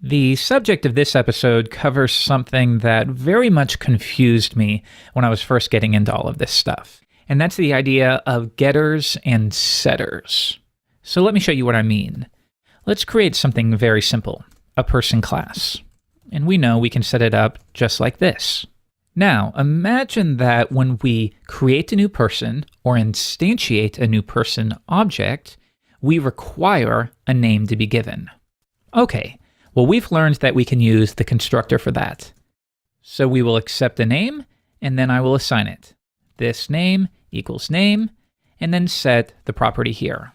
The subject of this episode covers something that very much confused me when I was first getting into all of this stuff, and that's the idea of getters and setters. So let me show you what I mean. Let's create something very simple, a person class. And we know we can set it up just like this. Now, imagine that when we create a new person or instantiate a new person object, we require a name to be given. Okay, well, we've learned that we can use the constructor for that. So we will accept a name, and then I will assign it. This name equals name, and then set the property here.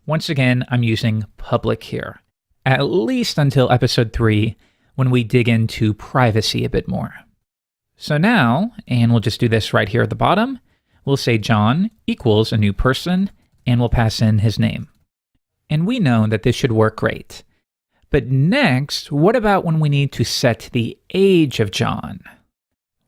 Once again, I'm using public here, at least until episode 3, when we dig into privacy a bit more. So now, and we'll just do this right here at the bottom, we'll say John equals a new person, and we'll pass in his name. And we know that this should work great. But next, what about when we need to set the age of John?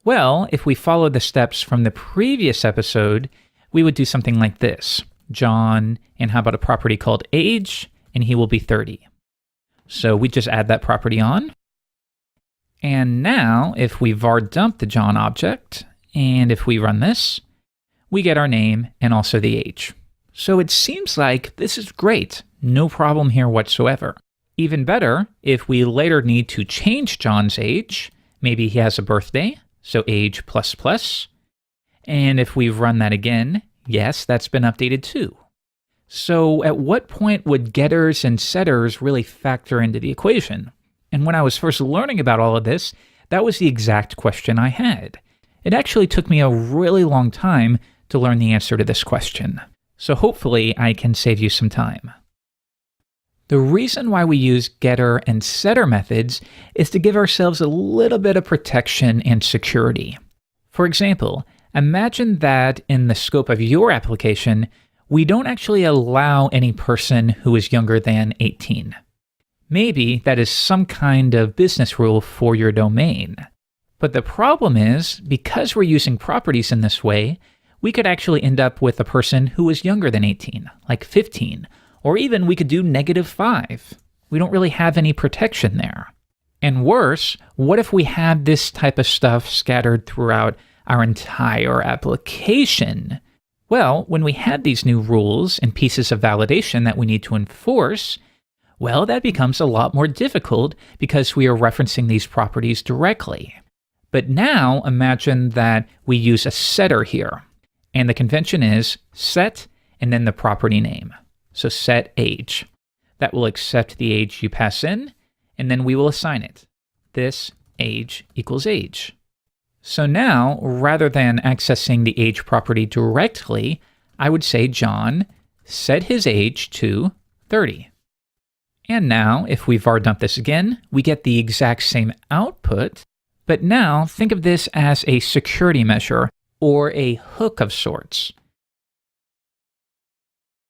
Well, if we follow the steps from the previous episode, we would do something like this. John, and how about a property called age, and he will be 30. So we just add that property on. And now, if we var dump the John object, and if we run this, we get our name and also the age. So it seems like this is great. No problem here whatsoever. Even better, if we later need to change John's age, maybe he has a birthday, so age ++. And if we run that again, yes, that's been updated too. So at what point would getters and setters really factor into the equation? And when I was first learning about all of this, that was the exact question I had. It actually took me a really long time to learn the answer to this question. So hopefully I can save you some time. The reason why we use getter and setter methods is to give ourselves a little bit of protection and security. For example, imagine that in the scope of your application, we don't actually allow any person who is younger than 18. Maybe that is some kind of business rule for your domain. But the problem is, because we're using properties in this way, we could actually end up with a person who is younger than 18, like 15, or even we could do -5. We don't really have any protection there. And worse, what if we had this type of stuff scattered throughout our entire application? Well, when we had these new rules and pieces of validation that we need to enforce, well, that becomes a lot more difficult because we are referencing these properties directly. But now imagine that we use a setter here, and the convention is set and then the property name. So set age. That will accept the age you pass in, and then we will assign it. This age equals age. So now, rather than accessing the age property directly, I would say John set his age to 30. And now, if we var dump this again, we get the exact same output, but now think of this as a security measure or a hook of sorts.